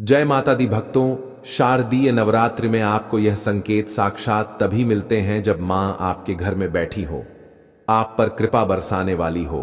जय माता दी भक्तों, शारदीय नवरात्रि में आपको यह संकेत साक्षात तभी मिलते हैं जब मां आपके घर में बैठी हो, आप पर कृपा बरसाने वाली हो,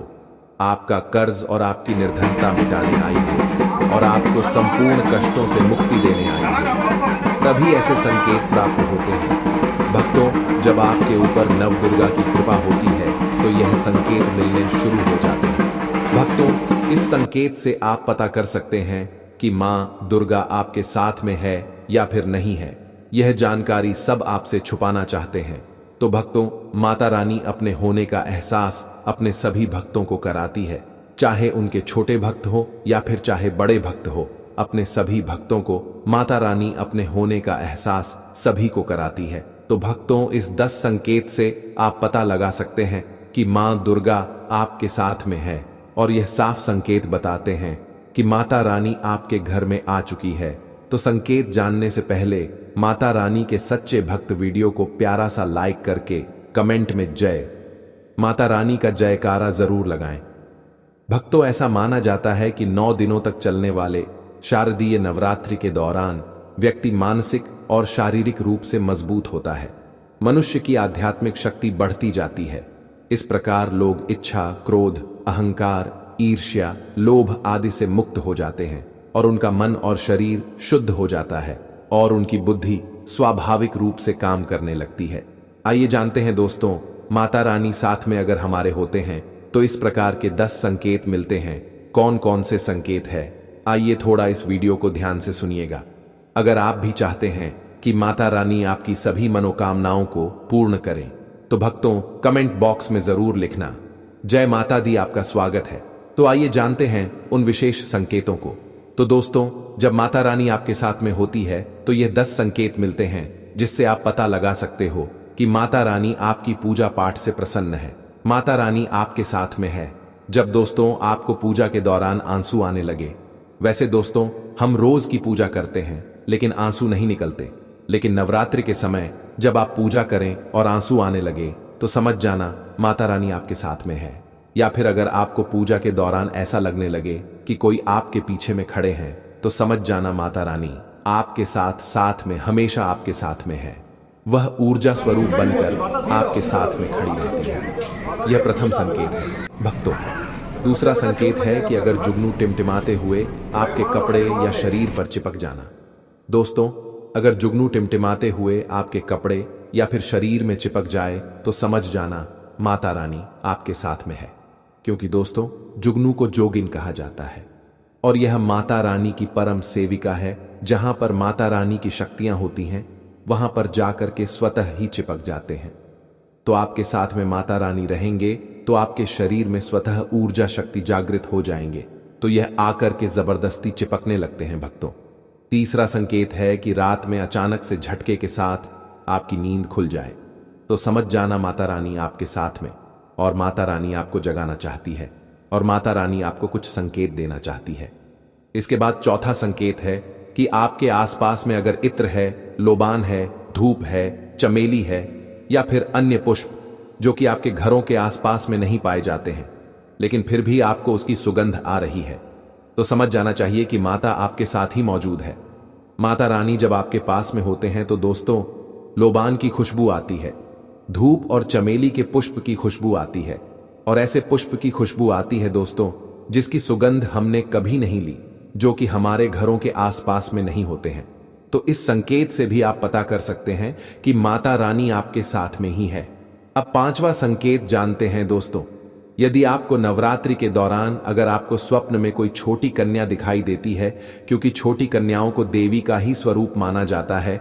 आपका कर्ज और आपकी निर्धनता मिटाने आई हो और आपको संपूर्ण कष्टों से मुक्ति देने आई हो। तभी ऐसे संकेत प्राप्त होते हैं। भक्तों, जब आपके ऊपर नवदुर्गा की कृपा होती है तो यह संकेत मिलने शुरू हो जाते हैं। भक्तों, इस संकेत से आप पता कर सकते हैं कि मां दुर्गा आपके साथ में है या फिर नहीं है। यह जानकारी सब आपसे छुपाना चाहते हैं। तो भक्तों, माता रानी अपने होने का एहसास अपने सभी भक्तों को कराती है, चाहे उनके छोटे भक्त हो या फिर चाहे बड़े भक्त हो। अपने सभी भक्तों को माता रानी अपने होने का एहसास सभी को कराती है। तो भक्तों, इस 10 संकेत से आप पता लगा सकते हैं कि मां दुर्गा आपके साथ में है और यह साफ संकेत बताते हैं कि माता रानी आपके घर में आ चुकी है। तो संकेत जानने से पहले माता रानी के सच्चे भक्त वीडियो को प्यारा सा लाइक करके कमेंट में जय माता रानी का जयकारा जरूर लगाएं। भक्तों, ऐसा माना जाता है कि 9 दिनों तक चलने वाले शारदीय नवरात्रि के दौरान व्यक्ति मानसिक और शारीरिक रूप से मजबूत होता है। मनुष्य की आध्यात्मिक शक्ति बढ़ती जाती है। इस प्रकार लोग इच्छा, क्रोध, अहंकार, ईर्ष्या, लोभ आदि से मुक्त हो जाते हैं और उनका मन और शरीर शुद्ध हो जाता है और उनकी बुद्धि स्वाभाविक रूप से काम करने लगती है। आइए जानते हैं दोस्तों, माता रानी साथ में अगर हमारे होते हैं तो इस प्रकार के 10 संकेत मिलते हैं। कौन कौन से संकेत है, आइए थोड़ा इस वीडियो को ध्यान से सुनिएगा। अगर आप भी चाहते हैं कि माता रानी आपकी सभी मनोकामनाओं को पूर्ण करें तो भक्तों, कमेंट बॉक्स में जरूर लिखना जय माता दी, आपका स्वागत है। तो आइए जानते हैं उन विशेष संकेतों को। तो दोस्तों, जब माता रानी आपके साथ में होती है तो ये 10 संकेत मिलते हैं जिससे आप पता लगा सकते हो कि माता रानी आपकी पूजा पाठ से प्रसन्न है, माता रानी आपके साथ में है। जब दोस्तों आपको पूजा के दौरान आंसू आने लगे, वैसे दोस्तों हम रोज की पूजा करते हैं लेकिन आंसू नहीं निकलते, लेकिन नवरात्रि के समय जब आप पूजा करें और आंसू आने लगे तो समझ जाना माता रानी आपके साथ में है। या फिर अगर आपको पूजा के दौरान ऐसा लगने लगे कि कोई आपके पीछे में खड़े हैं तो समझ जाना माता रानी आपके साथ में हमेशा आपके साथ में है। वह ऊर्जा स्वरूप बनकर आपके साथ में खड़ी रहती है। यह प्रथम संकेत है। भक्तों, दूसरा संकेत है कि अगर जुगनू टिमटिमाते हुए आपके कपड़े या शरीर पर चिपक जाना। दोस्तों, अगर जुगनू टिमटिमाते हुए आपके कपड़े या फिर शरीर में चिपक जाए तो समझ जाना माता रानी आपके साथ में है। क्योंकि दोस्तों, जुगनू को जोगिन कहा जाता है और यह माता रानी की परम सेविका है। जहां पर माता रानी की शक्तियां होती हैं वहां पर जाकर के स्वतः ही चिपक जाते हैं। तो आपके साथ में माता रानी रहेंगे तो आपके शरीर में स्वतः ऊर्जा शक्ति जागृत हो जाएंगे, तो यह आकर के जबरदस्ती चिपकने लगते हैं। भक्तों, तीसरा संकेत है कि रात में अचानक से झटके के साथ आपकी नींद खुल जाए तो समझ जाना माता रानी आपके साथ में और माता रानी आपको जगाना चाहती है और माता रानी आपको कुछ संकेत देना चाहती है। इसके बाद चौथा संकेत है कि आपके आसपास में अगर इत्र है, लोबान है, धूप है, चमेली है या फिर अन्य पुष्प जो कि आपके घरों के आसपास में नहीं पाए जाते हैं लेकिन फिर भी आपको उसकी सुगंध आ रही है तो समझ जाना चाहिए कि माता आपके साथ ही मौजूद है। माता रानी जब आपके पास में होते हैं तो दोस्तों लोबान की खुशबू आती है, धूप और चमेली के पुष्प की खुशबू आती है और ऐसे पुष्प की खुशबू आती है दोस्तों जिसकी सुगंध हमने कभी नहीं ली, जो कि हमारे घरों के आसपास में नहीं होते हैं। तो इस संकेत से भी आप पता कर सकते हैं कि माता रानी आपके साथ में ही है। अब पांचवा संकेत जानते हैं दोस्तों। यदि आपको नवरात्रि के दौरान अगर आपको स्वप्न में कोई छोटी कन्या दिखाई देती है, क्योंकि छोटी कन्याओं को देवी का ही स्वरूप माना जाता है,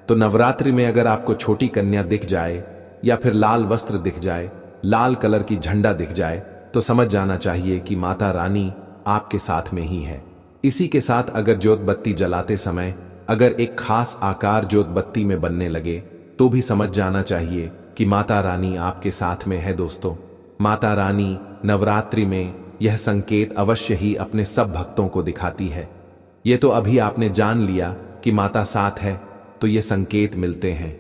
तो नवरात्रि में अगर आपको छोटी कन्या दिख जाए या फिर लाल वस्त्र दिख जाए, लाल कलर की झंडा दिख जाए तो समझ जाना चाहिए कि माता रानी आपके साथ में ही है। इसी के साथ अगर ज्योत बत्ती जलाते समय अगर एक खास आकार ज्योत बत्ती में बनने लगे तो भी समझ जाना चाहिए कि माता रानी आपके साथ में है। दोस्तों, माता रानी नवरात्रि में यह संकेत अवश्य ही अपने सब भक्तों को दिखाती है। ये तो अभी आपने जान लिया कि माता साथ है तो ये संकेत मिलते हैं,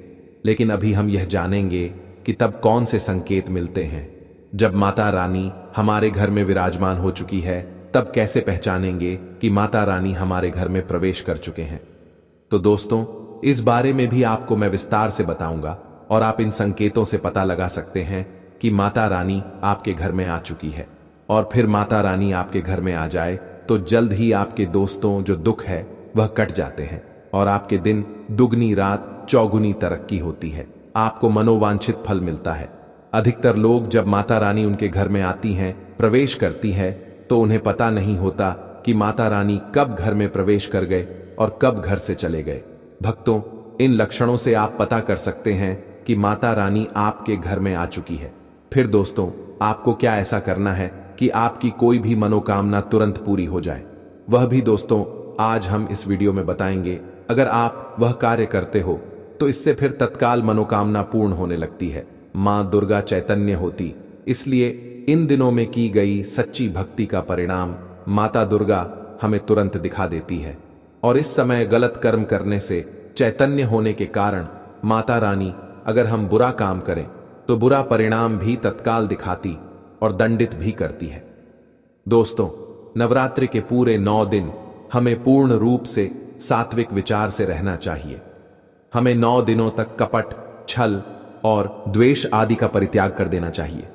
लेकिन अभी हम यह जानेंगे कि तब कौन से संकेत मिलते हैं जब माता रानी हमारे घर में विराजमान हो चुकी है तब कैसे पहचानेंगे कि माता रानी हमारे घर में प्रवेश कर चुके हैं? तो दोस्तों, इस बारे में भी आपको मैं विस्तार से बताऊंगा और आप इन संकेतों से पता लगा सकते हैं कि माता रानी आपके घर में आ चुकी है। और फिर माता रानी आपके घर में आ जाए तो जल्द ही आपके दोस्तों जो दुख है वह कट जाते हैं और आपके दिन दुगनी रात चौगुनी तरक्की होती है। आपको मनोवांछित फल मिलता है। अधिकतर लोग जब माता रानी उनके घर में आती हैं, प्रवेश करती है, तो उन्हें पता नहीं होता कि माता रानी कब घर में प्रवेश कर गए और कब घर से चले गए। भक्तों, इन लक्षणों से आप पता कर सकते हैं कि माता रानी आपके घर में आ चुकी है। फिर दोस्तों, आपको क्या ऐसा करना है कि आपकी कोई भी मनोकामना तुरंत पूरी हो जाए? वह भी दोस्तों आज हम इस वीडियो में बताएंगे। अगर आप वह कार्य करते हो तो इससे फिर तत्काल मनोकामना पूर्ण होने लगती है। मां दुर्गा चैतन्य होती, इसलिए इन दिनों में की गई सच्ची भक्ति का परिणाम माता दुर्गा हमें तुरंत दिखा देती है। और इस समय गलत कर्म करने से चैतन्य होने के कारण माता रानी अगर हम बुरा काम करें तो बुरा परिणाम भी तत्काल दिखाती और दंडित भी करती है। दोस्तों, नवरात्रि के पूरे 9 दिन हमें पूर्ण रूप से सात्विक विचार से रहना चाहिए। हमें 9 दिनों तक कपट, छल और द्वेष आदि का परित्याग कर देना चाहिए।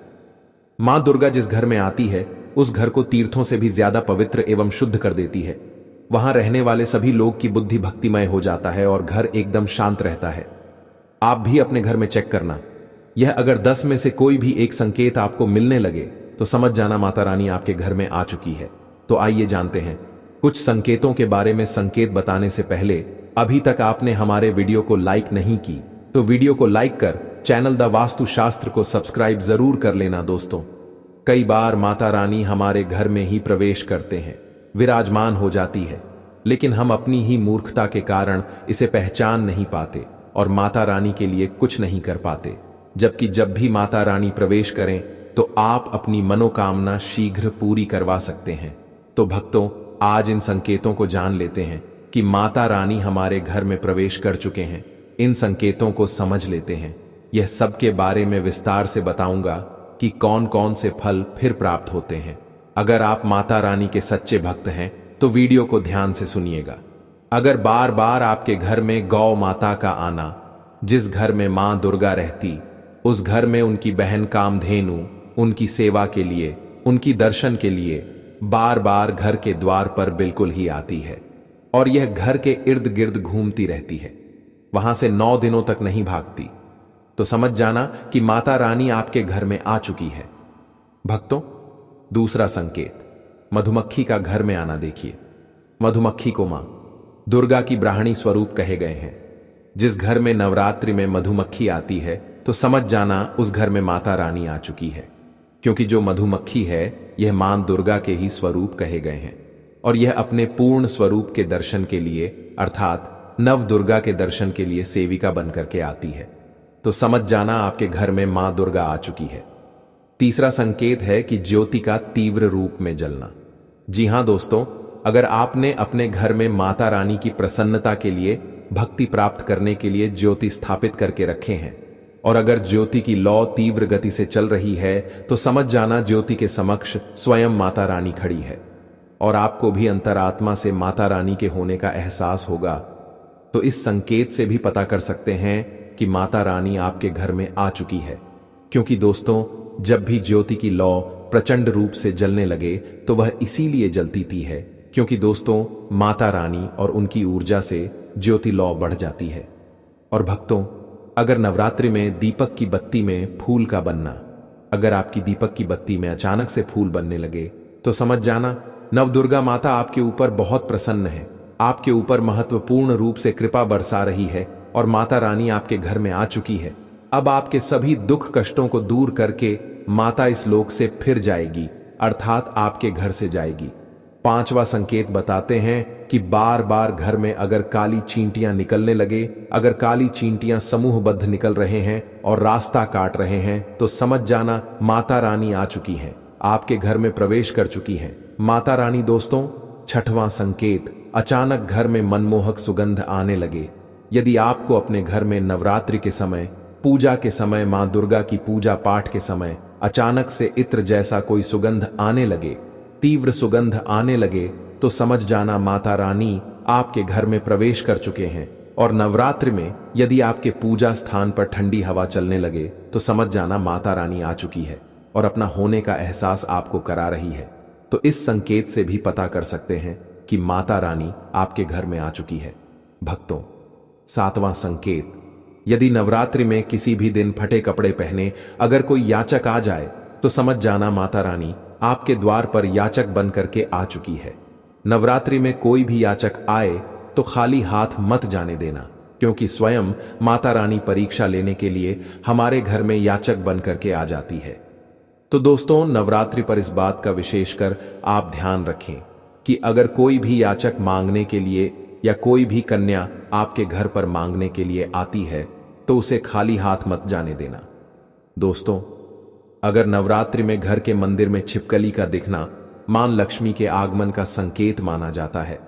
मां दुर्गा जिस घर में आती है उस घर को तीर्थों से भी ज्यादा पवित्र एवं शुद्ध कर देती है। वहां रहने वाले सभी लोग की बुद्धि भक्तिमय हो जाता है और घर एकदम शांत रहता है। आप भी अपने घर में चेक करना। यह अगर 10 में से कोई भी एक संकेत आपको मिलने लगे तो समझ जाना माता रानी आपके घर में आ चुकी है। तो आइए जानते हैं कुछ संकेतों के बारे में। संकेत बताने से पहले अभी तक आपने हमारे वीडियो को लाइक नहीं की तो वीडियो को लाइक कर चैनल द वास्तु शास्त्र को सब्सक्राइब जरूर कर लेना। दोस्तों, कई बार माता रानी हमारे घर में ही प्रवेश करते हैं, विराजमान हो जाती है, लेकिन हम अपनी ही मूर्खता के कारण इसे पहचान नहीं पाते और माता रानी के लिए कुछ नहीं कर पाते। जबकि जब भी माता रानी प्रवेश करें तो आप अपनी मनोकामना शीघ्र पूरी करवा सकते हैं। तो भक्तों, आज इन संकेतों को जान लेते हैं कि माता रानी हमारे घर में प्रवेश कर चुके हैं। इन संकेतों को समझ लेते हैं। यह सब के बारे में विस्तार से बताऊंगा कि कौन कौन से फल फिर प्राप्त होते हैं। अगर आप माता रानी के सच्चे भक्त हैं तो वीडियो को ध्यान से सुनिएगा। अगर बार बार आपके घर में गौ माता का आना, जिस घर में मां दुर्गा रहती उस घर में उनकी बहन कामधेनु उनकी सेवा के लिए, उनकी दर्शन के लिए बार बार घर के द्वार पर बिल्कुल ही आती है और यह घर के इर्द गिर्द घूमती रहती है, वहां से 9 दिनों तक नहीं भागती, तो समझ जाना कि माता रानी आपके घर में आ चुकी है। भक्तों, दूसरा संकेत, मधुमक्खी का घर में आना देखिए। मधुमक्खी को मां दुर्गा की ब्राह्मणी स्वरूप कहे गए हैं। जिस घर में नवरात्रि में मधुमक्खी आती है तो समझ जाना उस घर में माता रानी आ चुकी है, क्योंकि जो मधुमक्खी है यह मां दुर्गा के ही स्वरूप कहे गए हैं और यह अपने पूर्ण स्वरूप के दर्शन के लिए अर्थात नव दुर्गा के दर्शन के लिए सेविका बनकर के आती है। तो समझ जाना आपके घर में मां दुर्गा आ चुकी है। तीसरा संकेत है कि ज्योति का तीव्र रूप में जलना। जी हां दोस्तों, अगर आपने अपने घर में माता रानी की प्रसन्नता के लिए, भक्ति प्राप्त करने के लिए ज्योति स्थापित करके रखे हैं और अगर ज्योति की लौ तीव्र गति से चल रही है तो समझ जाना ज्योति के समक्ष स्वयं माता रानी खड़ी है और आपको भी अंतरात्मा से माता रानी के होने का एहसास होगा। तो इस संकेत से भी पता कर सकते हैं कि माता रानी आपके घर में आ चुकी है, क्योंकि दोस्तों जब भी ज्योति की लौ प्रचंड रूप से जलने लगे तो वह इसीलिए जलती थी है क्योंकि दोस्तों माता रानी और उनकी ऊर्जा से ज्योति लौ बढ़ जाती है। और भक्तों, अगर नवरात्रि में दीपक की बत्ती में फूल का बनना, अगर आपकी दीपक की बत्ती में अचानक से फूल बनने लगे तो समझ जाना नवदुर्गा माता आपके ऊपर बहुत प्रसन्न है, आपके ऊपर महत्वपूर्ण रूप से कृपा बरसा रही है और माता रानी आपके घर में आ चुकी है। अब आपके सभी दुख कष्टों को दूर करके माता इस लोक से फिर जाएगी, अर्थात आपके घर से जाएगी। 5वां संकेत बताते हैं कि बार बार घर में अगर काली चींटियां निकलने लगे, अगर काली चींटियां समूहबद्ध निकल रहे हैं और रास्ता काट रहे हैं तो समझ जाना माता रानी आ चुकी हैं, आपके घर में प्रवेश कर चुकी हैं माता रानी। दोस्तों, 6वां संकेत, अचानक घर में मनमोहक सुगंध आने लगे। यदि आपको अपने घर में नवरात्रि के समय, पूजा के समय, मां दुर्गा की पूजा पाठ के समय अचानक से इत्र जैसा कोई सुगंध आने लगे तीव्र सुगंध आने लगे तो समझ जाना माता रानी आपके घर में प्रवेश कर चुके हैं। और नवरात्रि में यदि आपके पूजा स्थान पर ठंडी हवा चलने लगे तो समझ जाना माता रानी आ चुकी है और अपना होने का एहसास आपको करा रही है। तो इस संकेत से भी पता कर सकते हैं कि माता रानी आपके घर में आ चुकी है। भक्तों, 7वां संकेत, यदि नवरात्रि में किसी भी दिन फटे कपड़े पहने अगर कोई याचक आ जाए तो समझ जाना माता रानी आपके द्वार पर याचक बन करके आ चुकी है। नवरात्रि में कोई भी याचक आए तो खाली हाथ मत जाने देना, क्योंकि स्वयं माता रानी परीक्षा लेने के लिए हमारे घर में याचक बन करके आ जाती है। तो दोस्तों, नवरात्रि पर इस बात का विशेषकर आप ध्यान रखें कि अगर कोई भी याचक मांगने के लिए या कोई भी कन्या आपके घर पर मांगने के लिए आती है तो उसे खाली हाथ मत जाने देना। दोस्तों, अगर नवरात्रि में घर के मंदिर में छिपकली का दिखना मां लक्ष्मी के आगमन का संकेत माना जाता है,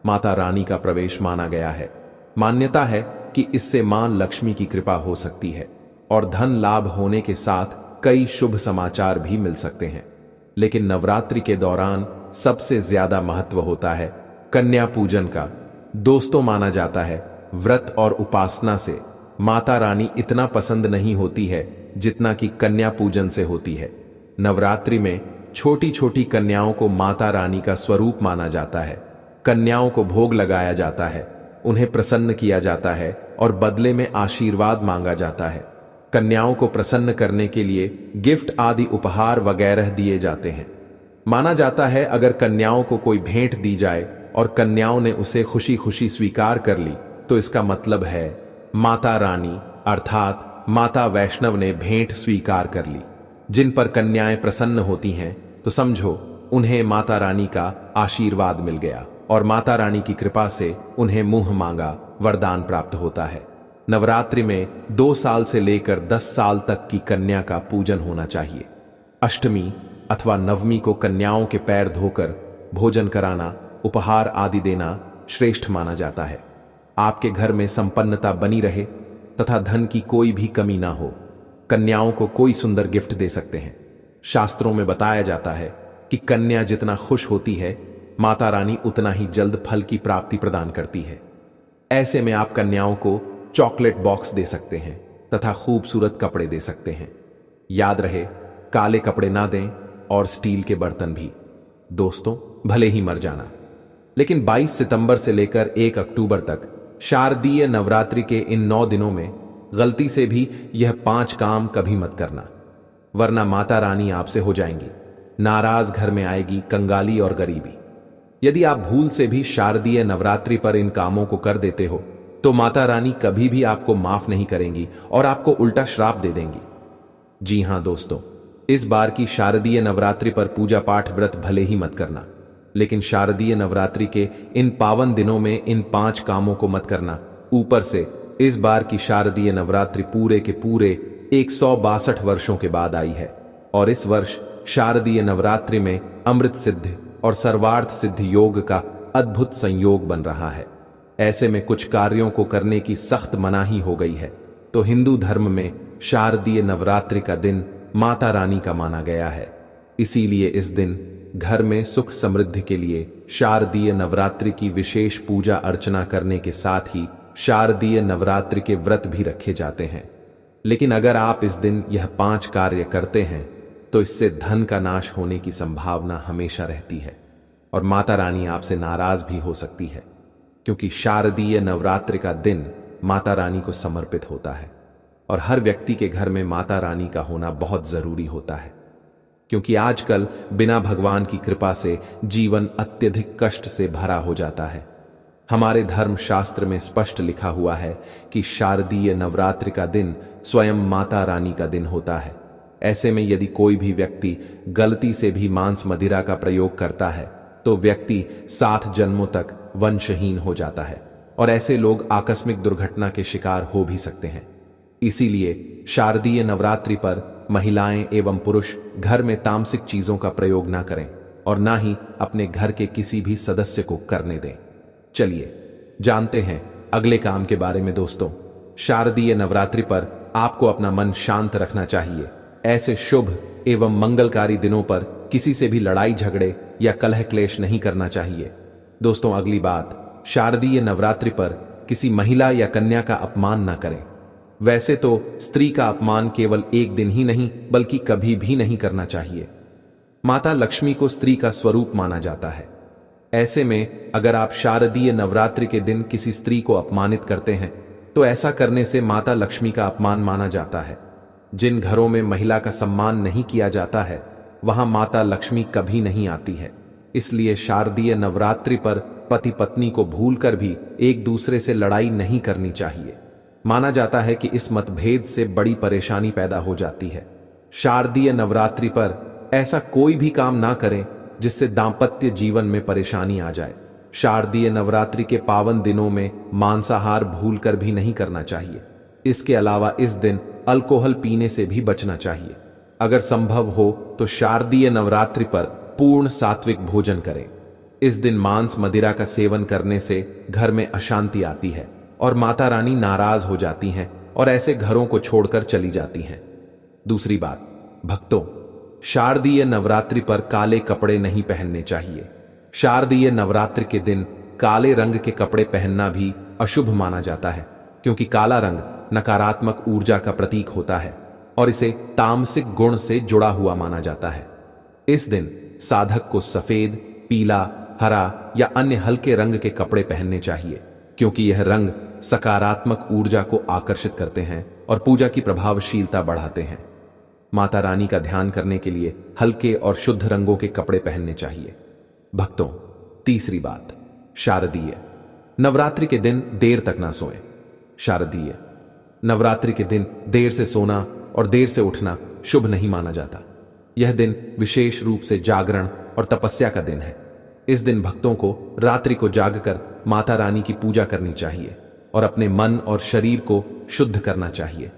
माता रानी का प्रवेश माना गया है। मान्यता है कि इससे मां लक्ष्मी की कृपा हो सकती है और धन लाभ होने के साथ कई शुभ समाचार भी मिल सकते हैं। लेकिन नवरात्रि के दौरान सबसे ज्यादा महत्व होता है कन्या पूजन का। दोस्तों, माना जाता है व्रत और उपासना से माता रानी इतना पसंद नहीं होती है जितना कि कन्या पूजन से होती है। नवरात्रि में छोटी छोटी कन्याओं को माता रानी का स्वरूप माना जाता है। कन्याओं को भोग लगाया जाता है, उन्हें प्रसन्न किया जाता है और बदले में आशीर्वाद मांगा जाता है। कन्याओं को प्रसन्न करने के लिए गिफ्ट आदि उपहार वगैरह दिए जाते हैं। माना जाता है अगर कन्याओं को कोई भेंट दी जाए और कन्याओं ने उसे खुशी खुशी स्वीकार कर ली तो इसका मतलब है माता रानी अर्थात माता वैष्णव ने भेंट स्वीकार कर ली। जिन पर कन्याएं प्रसन्न होती हैं तो समझो उन्हें माता रानी का आशीर्वाद मिल गया और माता रानी की कृपा से उन्हें मुंह मांगा वरदान प्राप्त होता है। नवरात्रि में 2 साल से लेकर 10 साल तक की कन्या का पूजन होना चाहिए। अष्टमी अथवा नवमी को कन्याओं के पैर धोकर भोजन कराना, उपहार आदि देना श्रेष्ठ माना जाता है। आपके घर में संपन्नता बनी रहे तथा धन की कोई भी कमी ना हो, कन्याओं को कोई सुंदर गिफ्ट दे सकते हैं। शास्त्रों में बताया जाता है कि कन्या जितना खुश होती है माता रानी उतना ही जल्द फल की प्राप्ति प्रदान करती है। ऐसे में आप कन्याओं को चॉकलेट बॉक्स दे सकते हैं तथा खूबसूरत कपड़े दे सकते हैं। याद रहे, काले कपड़े ना दें और स्टील के बर्तन भी। दोस्तों, भले ही मर जाना, लेकिन 22 सितंबर से लेकर 1 अक्टूबर तक शारदीय नवरात्रि के इन 9 दिनों में गलती से भी यह 5 काम कभी मत करना, वरना माता रानी आपसे हो जाएंगी नाराज। घर में आएगी कंगाली और गरीबी। यदि आप भूल से भी शारदीय नवरात्रि पर इन कामों को कर देते हो तो माता रानी कभी भी आपको माफ नहीं करेंगी और आपको उल्टा श्राप दे देंगी। जी हां दोस्तों, इस बार की शारदीय नवरात्रि पर पूजा पाठ व्रत भले ही मत करना, लेकिन शारदीय नवरात्रि के इन पावन दिनों में इन 5 कामों को मत करना। ऊपर से इस बार की शारदीय नवरात्रि पूरे के पूरे 162 वर्षों के बाद आई है और इस वर्ष शारदीय नवरात्रि में अमृत सिद्ध और सर्वार्थ सिद्ध योग का अद्भुत संयोग बन रहा है। ऐसे में कुछ कार्यों को करने की सख्त मनाही हो गई है। तो हिंदू धर्म में शारदीय नवरात्रि का दिन माता रानी का माना गया है। इसीलिए इस दिन घर में सुख समृद्धि के लिए शारदीय नवरात्रि की विशेष पूजा अर्चना करने के साथ ही शारदीय नवरात्रि के व्रत भी रखे जाते हैं। लेकिन अगर आप इस दिन यह 5 कार्य करते हैं तो इससे धन का नाश होने की संभावना हमेशा रहती है और माता रानी आपसे नाराज भी हो सकती है, क्योंकि शारदीय नवरात्रि का दिन माता रानी को समर्पित होता है और हर व्यक्ति के घर में माता रानी का होना बहुत जरूरी होता है, क्योंकि आजकल बिना भगवान की कृपा से जीवन अत्यधिक कष्ट से भरा हो जाता है। हमारे धर्म शास्त्र में स्पष्ट लिखा हुआ है कि शारदीय नवरात्रि का दिन स्वयं माता रानी का दिन होता है। ऐसे में यदि कोई भी व्यक्ति गलती से भी मांस मदिरा का प्रयोग करता है तो व्यक्ति 7 जन्मों तक वंशहीन हो जाता है और ऐसे लोग आकस्मिक दुर्घटना के शिकार हो भी सकते हैं। इसीलिए शारदीय नवरात्रि पर महिलाएं एवं पुरुष घर में तामसिक चीजों का प्रयोग ना करें और ना ही अपने घर के किसी भी सदस्य को करने दें। चलिए जानते हैं अगले काम के बारे में। दोस्तों, शारदीय नवरात्रि पर आपको अपना मन शांत रखना चाहिए। ऐसे शुभ एवं मंगलकारी दिनों पर किसी से भी लड़ाई झगड़े या कलह क्लेश नहीं करना चाहिए। दोस्तों, अगली बात, शारदीय नवरात्रि पर किसी महिला या कन्या का अपमान न करें। वैसे तो स्त्री का अपमान केवल एक दिन ही नहीं बल्कि कभी भी नहीं करना चाहिए। माता लक्ष्मी को स्त्री का स्वरूप माना जाता है। ऐसे में अगर आप शारदीय नवरात्रि के दिन किसी स्त्री को अपमानित करते हैं तो ऐसा करने से माता लक्ष्मी का अपमान माना जाता है। जिन घरों में महिला का सम्मान नहीं किया जाता है वहां माता लक्ष्मी कभी नहीं आती है। इसलिए शारदीय नवरात्रि पर पति पत्नी को भूलकर भी एक दूसरे से लड़ाई नहीं करनी चाहिए। माना जाता है कि इस मतभेद से बड़ी परेशानी पैदा हो जाती है। शारदीय नवरात्रि पर ऐसा कोई भी काम ना करें जिससे दांपत्य जीवन में परेशानी आ जाए। शारदीय नवरात्रि के पावन दिनों में मांसाहार भूलकर भी नहीं करना चाहिए। इसके अलावा इस दिन अल्कोहल पीने से भी बचना चाहिए। अगर संभव हो तो शारदीय नवरात्रि पर पूर्ण सात्विक भोजन करें। इस दिन मांस मदिरा का सेवन करने से घर में अशांति आती है और माता रानी नाराज हो जाती हैं और ऐसे घरों को छोड़कर चली जाती हैं। दूसरी बात, भक्तों, शारदीय नवरात्रि पर काले कपड़े नहीं पहनने चाहिए। शारदीय नवरात्रि के दिन काले रंग के कपड़े पहनना भी अशुभ माना जाता है, क्योंकि काला रंग नकारात्मक ऊर्जा का प्रतीक होता है और इसे तामसिक गुण से जुड़ा हुआ माना जाता है। इस दिन साधक को सफेद, पीला, हरा या अन्य हल्के रंग के कपड़े पहनने चाहिए, क्योंकि यह रंग सकारात्मक ऊर्जा को आकर्षित करते हैं और पूजा की प्रभावशीलता बढ़ाते हैं। माता रानी का ध्यान करने के लिए हल्के और शुद्ध रंगों के कपड़े पहनने चाहिए। भक्तों, तीसरी बात, शारदीय नवरात्रि के दिन देर तक ना सोएं। शारदीय नवरात्रि के दिन देर से सोना और देर से उठना शुभ नहीं माना जाता। यह दिन विशेष रूप से जागरण और तपस्या का दिन है। इस दिन भक्तों को रात्रि को जागकर माता रानी की पूजा करनी चाहिए और अपने मन और शरीर को शुद्ध करना चाहिए।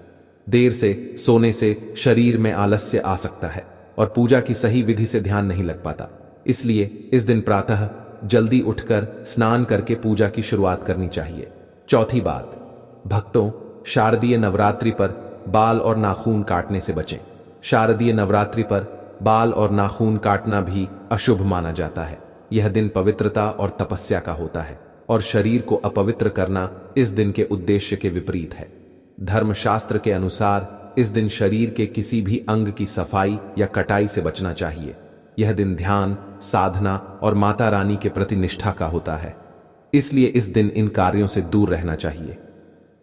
देर से सोने से शरीर में आलस्य आ सकता है और पूजा की सही विधि से ध्यान नहीं लग पाता। इसलिए इस दिन प्रातः जल्दी उठकर स्नान करके पूजा की शुरुआत करनी चाहिए। चौथी बात, भक्तों, शारदीय नवरात्रि पर बाल और नाखून काटने से बचें। शारदीय नवरात्रि पर बाल और नाखून काटना भी अशुभ माना जाता है। यह दिन पवित्रता और तपस्या का होता है और शरीर को अपवित्र करना इस दिन के उद्देश्य के विपरीत है। धर्मशास्त्र के अनुसार इस दिन शरीर के किसी भी अंग की सफाई या कटाई से बचना चाहिए। यह दिन ध्यान, साधना और माता रानी के प्रति निष्ठा का होता है, इसलिए इस दिन इन कार्यों से दूर रहना चाहिए।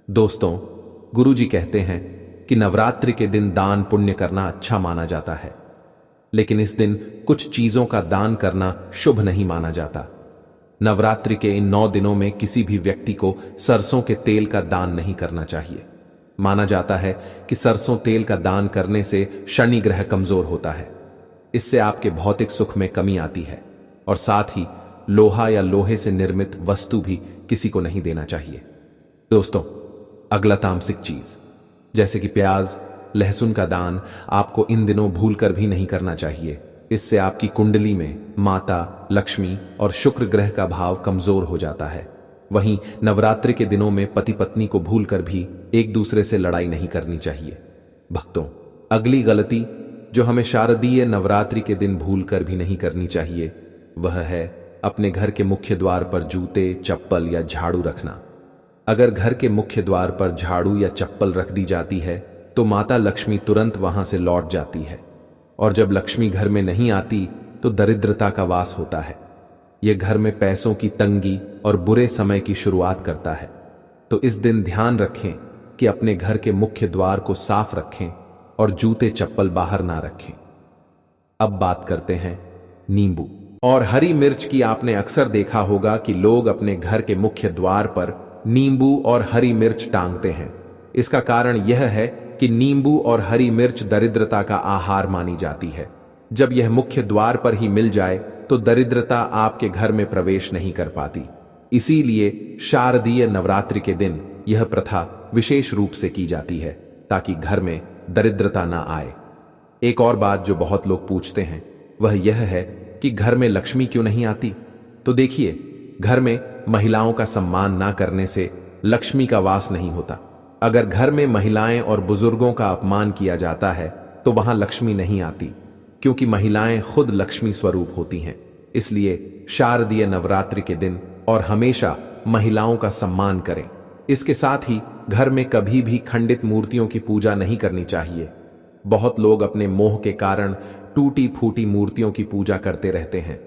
दोस्तों, गुरुजी कहते हैं कि नवरात्रि के दिन दान पुण्य करना अच्छा माना जाता है, लेकिन इस दिन कुछ चीजों का दान करना शुभ नहीं माना जाता। नवरात्रि के इन 9 दिनों में किसी भी व्यक्ति को सरसों के तेल का दान नहीं करना चाहिए। माना जाता है कि सरसों तेल का दान करने से शनि ग्रह कमजोर होता है। इससे आपके भौतिक सुख में कमी आती है और साथ ही लोहा या लोहे से निर्मित वस्तु भी किसी को नहीं देना चाहिए। दोस्तों, अगला तामसिक चीज जैसे कि प्याज, लहसुन का दान आपको इन दिनों भूलकर भी नहीं करना चाहिए। इससे आपकी कुंडली में माता लक्ष्मी और शुक्र ग्रह का भाव कमजोर हो जाता है। वहीं नवरात्रि के दिनों में पति पत्नी को भूलकर भी एक दूसरे से लड़ाई नहीं करनी चाहिए। भक्तों, अगली गलती जो हमें शारदीय नवरात्रि के दिन भूलकर भी नहीं करनी चाहिए वह है अपने घर के मुख्य द्वार पर जूते, चप्पल या झाड़ू रखना। अगर घर के मुख्य द्वार पर झाड़ू या चप्पल रख दी जाती है तो माता लक्ष्मी तुरंत वहां से लौट जाती है और जब लक्ष्मी घर में नहीं आती तो दरिद्रता का वास होता है। यह घर में पैसों की तंगी और बुरे समय की शुरुआत करता है। तो इस दिन ध्यान रखें कि अपने घर के मुख्य द्वार को साफ रखें और जूते चप्पल बाहर ना रखें। अब बात करते हैं नींबू और हरी मिर्च की। आपने अक्सर देखा होगा कि लोग अपने घर के मुख्य द्वार पर नींबू और हरी मिर्च टांगते हैं। इसका कारण यह है कि नींबू और हरी मिर्च दरिद्रता का आहार मानी जाती है। जब यह मुख्य द्वार पर ही मिल जाए तो दरिद्रता आपके घर में प्रवेश नहीं कर पाती। इसीलिए शारदीय नवरात्रि के दिन यह प्रथा विशेष रूप से की जाती है ताकि घर में दरिद्रता ना आए। एक और बात जो बहुत लोग पूछते हैं वह यह है कि घर में लक्ष्मी क्यों नहीं आती। तो देखिए, घर में महिलाओं का सम्मान ना करने से लक्ष्मी का वास नहीं होता। अगर घर में महिलाएं और बुजुर्गों का अपमान किया जाता है तो वहां लक्ष्मी नहीं आती। क्योंकि महिलाएं खुद लक्ष्मी स्वरूप होती हैं। इसलिए शारदीय नवरात्रि के दिन और हमेशा महिलाओं का सम्मान करें। इसके साथ ही घर में कभी भी खंडित मूर्तियों की पूजा नहीं करनी चाहिए। बहुत लोग अपने मोह के कारण टूटी फूटी मूर्तियों की पूजा करते रहते हैं,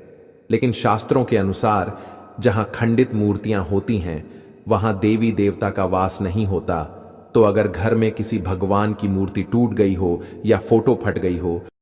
लेकिन शास्त्रों के अनुसार जहां खंडित मूर्तियां होती हैं वहां देवी देवता का वास नहीं होता। तो अगर घर में किसी भगवान की मूर्ति टूट गई हो या फोटो फट गई हो